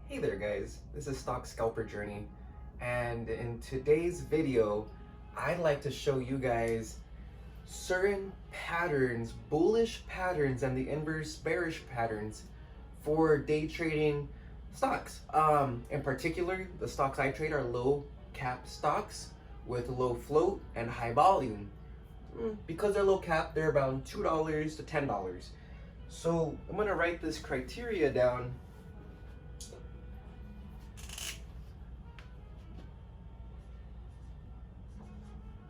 Hey there guys, this is Stock Scalper Journey, and in today's video I'd like to show you guys certain patterns, bullish patterns and the inverse bearish patterns for day trading stocks. In particular, the stocks I trade are low cap stocks with low float and high volume. Because they're low cap, they're around $2 to $10. So I'm gonna write this criteria down.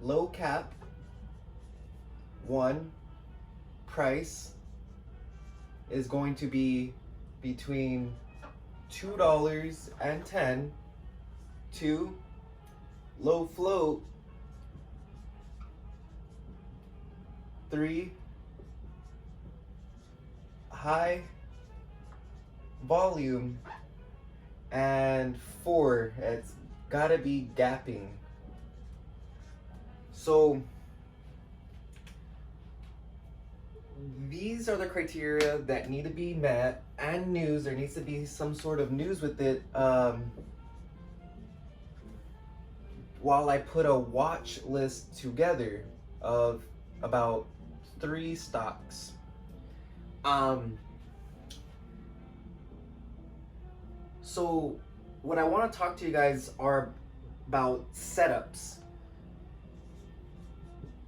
Low cap, 1, price is going to be between $2 and 2, low float, 3, high volume, and 4, it's gotta be gapping. So these are the criteria that need to be met, and news, there needs to be some sort of news with it. While I put a watch list together of about 3 stocks. So what I want to talk to you guys are about setups.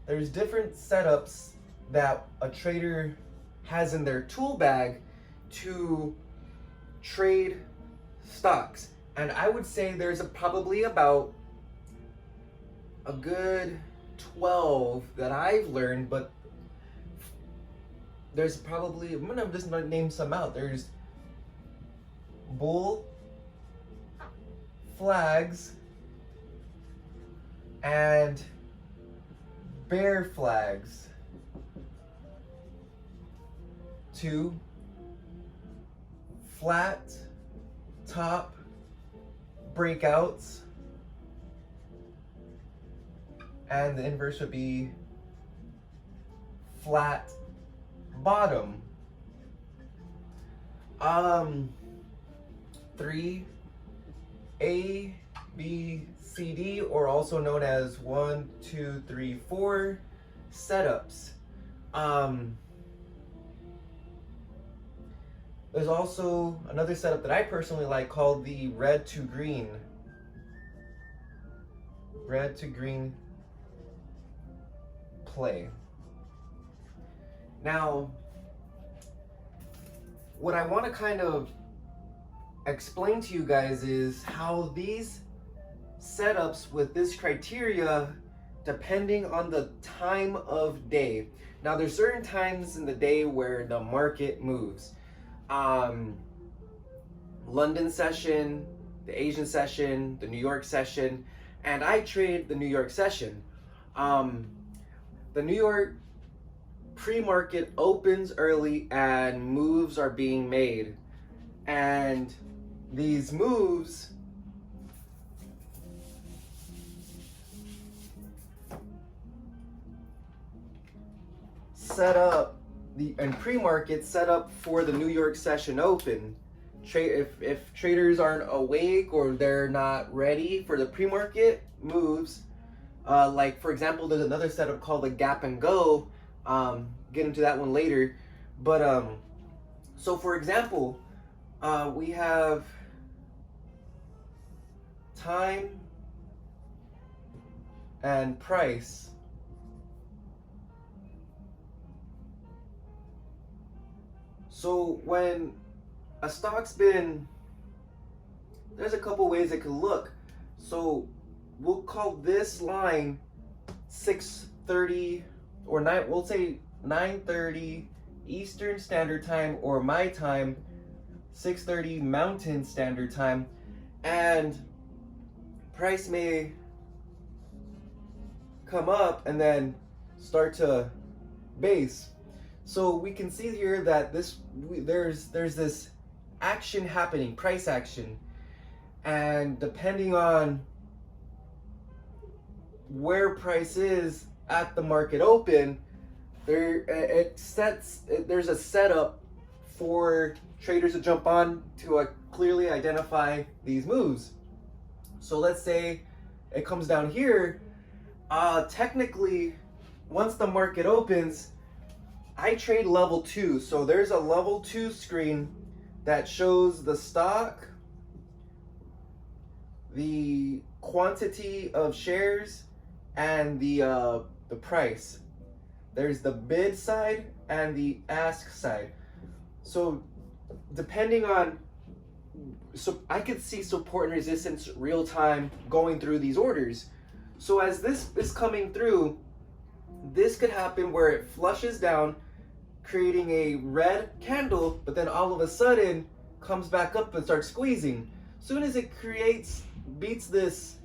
There's different setups that a trader has in their tool bag to trade stocks. And I would say there's probably about a good 12 that I've learned, but there's probably, I'm gonna just name some out. There's bull flags and bear flags. 2, flat top breakouts, and the inverse would be flat bottom. 3, A, B, C, D, or also known as 1, 2, 3, 4 setups. There's also another setup that I personally like called the red to green play. Now, what I want to kind of explain to you guys is how these setups with this criteria, depending on the time of day. Now, there's certain times in the day where the market moves. London session, the Asian session, the New York session, and I trade the New York session. The New York pre-market opens early and moves are being made, and these moves set up and pre-market set up for the New York session open. If traders aren't awake or they're not ready for the pre-market moves, like for example, there's another setup called the gap and go. Get into that one later. But so for example, we have time and price. So when a stock's been, there's a couple ways it could look. So we'll call this line 6:30 or 9, we'll say 9:30 Eastern Standard Time, or my time 6:30 Mountain Standard Time, and price may come up and then start to base. So we can see here that there's this action happening, price action, and depending on where price is at the market open, there's a setup for traders to jump on to clearly identify these moves. So let's say it comes down here. Technically, once the market opens, I trade level 2. So there's a level 2 screen that shows the stock, the quantity of shares, and the price. There's the bid side and the ask side. So depending on, so I could see support and resistance real time going through these orders. So as this is coming through, this could happen where it flushes down, creating a red candle, but then all of a sudden comes back up and starts squeezing. Soon as it beats this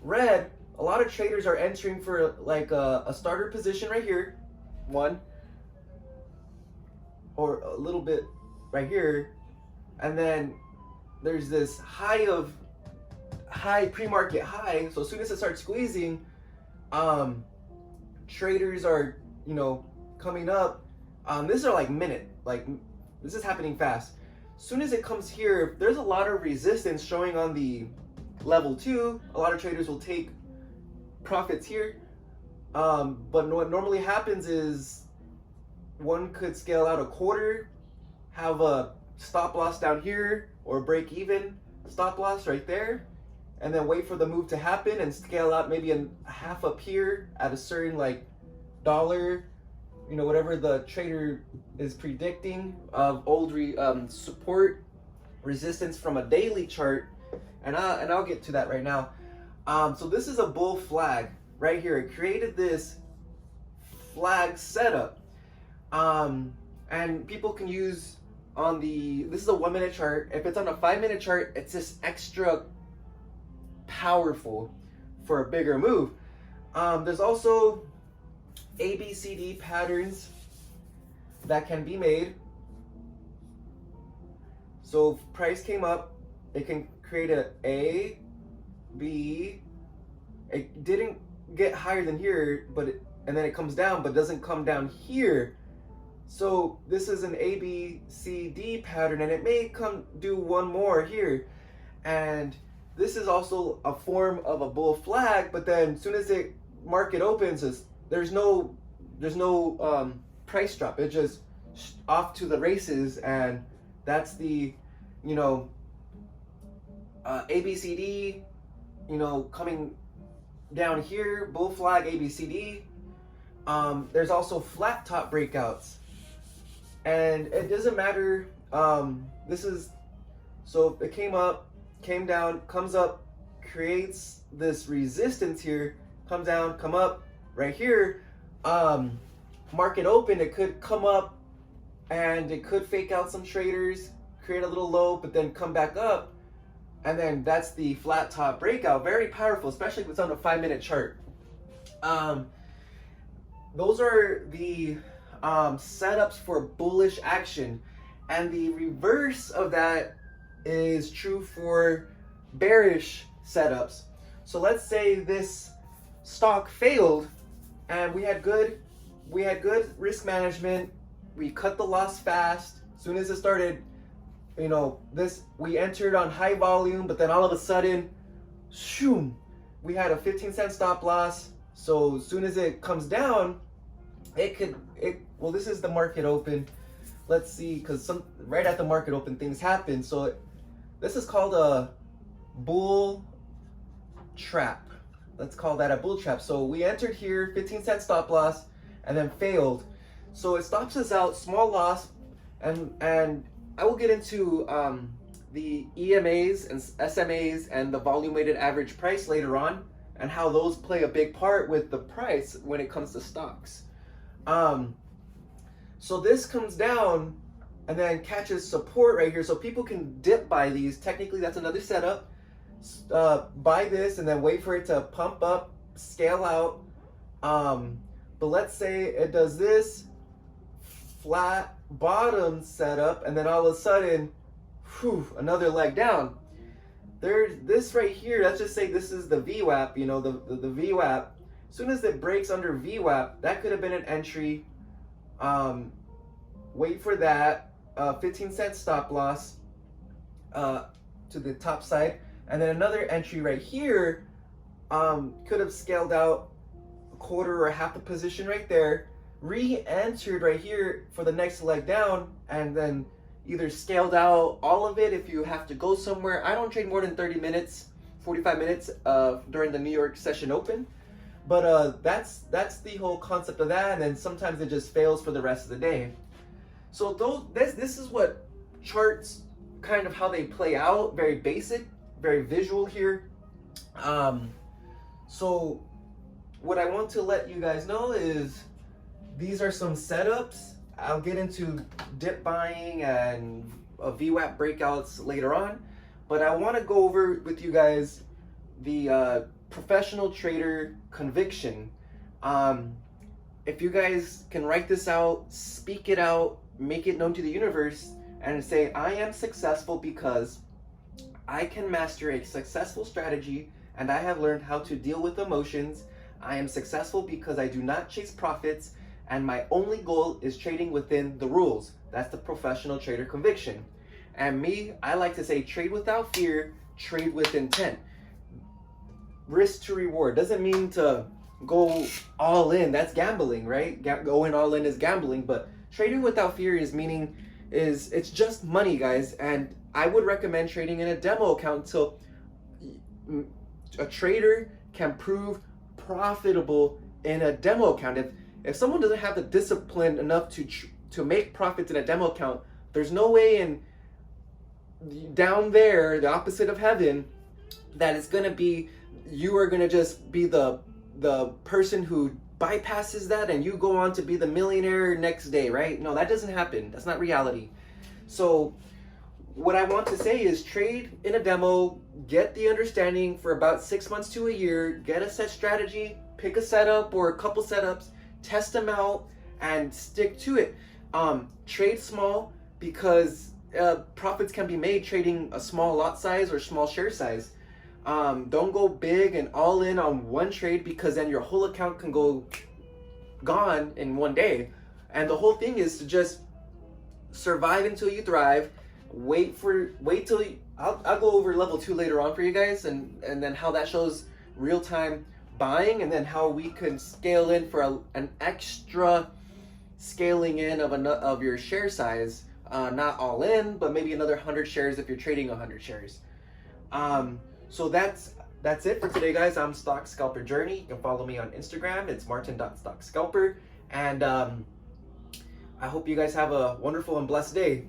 red, a lot of traders are entering for like a starter position right here, one, or a little bit right here, and then there's this high pre-market high. So as soon as it starts squeezing, traders are, you know, coming up. These are like this is happening fast. As soon as it comes here, there's a lot of resistance showing on the level 2. A lot of traders will take profits here. But what normally happens is one could scale out a quarter, have a stop loss down here, or break even stop loss right there, and then wait for the move to happen and scale out maybe a half up here at a certain like dollar, you know, whatever the trader is predicting of old support resistance from a daily chart, and I'll get to that right now. So this is a bull flag right here. It created this flag setup, and people can use on this is a 1 minute chart. If it's on a 5 minute chart, it's just extra powerful for a bigger move. There's also ABCD patterns that can be made. So if price came up, it can create a B. It didn't get higher than here, and then it comes down, but doesn't come down here. So this is an ABCD pattern, and it may do one more here. And this is also a form of a bull flag, but then as soon as the market opens, there's no price drop. It just off to the races, and that's the, you know, ABCD, you know, coming down here, bull flag ABCD. There's also flat top breakouts, and it doesn't matter. This is, so it came up, came down, comes up, creates this resistance here, come down, come up right here. Market open, it could come up and it could fake out some traders, create a little low, but then come back up, and then that's the flat top breakout. Very powerful, especially if it's on a 5 minute chart. Those are the setups for bullish action, and the reverse of that is true for bearish setups. So let's say this stock failed, and we had good risk management. We cut the loss fast. As soon as it started, you know, we entered on high volume, but then all of a sudden, shoom, we had a 15-cent stop loss. So as soon as it comes down, well, this is the market open. Let's see, because right at the market open, things happen. So this is called a bull trap. Let's call that a bull trap. So we entered here, 15-cent stop loss, and then failed. So it stops us out, small loss, and I will get into the EMAs and SMAs and the volume weighted average price later on, and how those play a big part with the price when it comes to stocks. So this comes down and then catches support right here, so people can dip buy these. Technically, that's another setup. Buy this and then wait for it to pump up, scale out. But let's say it does this flat bottom setup, and then all of a sudden, another leg down. There's this right here. Let's just say this is the VWAP. You know, the VWAP. As soon as it breaks under VWAP, that could have been an entry. Wait for that. 15-cent stop loss to the top side, and then another entry right here could have scaled out a quarter or half a position right there, re-entered right here for the next leg down, and then either scaled out all of it if you have to go somewhere. I don't trade more than 30 minutes, 45 minutes during the New York session open. But that's the whole concept of that, and then sometimes it just fails for the rest of the day. So this is what charts, kind of how they play out, very basic, very visual here. So what I want to let you guys know is these are some setups. I'll get into dip buying and VWAP breakouts later on, but I want to go over with you guys the professional trader conviction. If you guys can write this out, speak it out, make it known to the universe, and say, I am successful because I can master a successful strategy and I have learned how to deal with emotions. I am successful because I do not chase profits and my only goal is trading within the rules. That's the professional trader conviction. And me, I like to say trade without fear, trade with intent. Risk to reward doesn't mean to go all in. That's gambling, right? Going all in is gambling, but trading without fear it's just money, guys. And I would recommend trading in a demo account until a trader can prove profitable in a demo account. If someone doesn't have the discipline enough to make profits in a demo account, there's no way in down there, the opposite of heaven, that it's gonna be, you are gonna just be the person who bypasses that and you go on to be the millionaire next day, right? No, that doesn't happen. That's not reality. So what I want to say is trade in a demo, get the understanding for about 6 months to a year, get a set strategy, pick a setup or a couple setups, test them out and stick to it. Trade small because profits can be made trading a small lot size or small share size. Don't go big and all in on one trade because then your whole account can go gone in one day. And the whole thing is to just survive until you thrive. Wait till I'll go over level 2 later on for you guys, and then how that shows real-time buying, and then how we can scale in for an extra scaling in of your share size, not all in, but maybe another 100 shares if you're trading 100 shares. So that's it for today, guys. I'm Stock Scalper Journey. You can follow me on Instagram. It's martin.stockscalper. And I hope you guys have a wonderful and blessed day.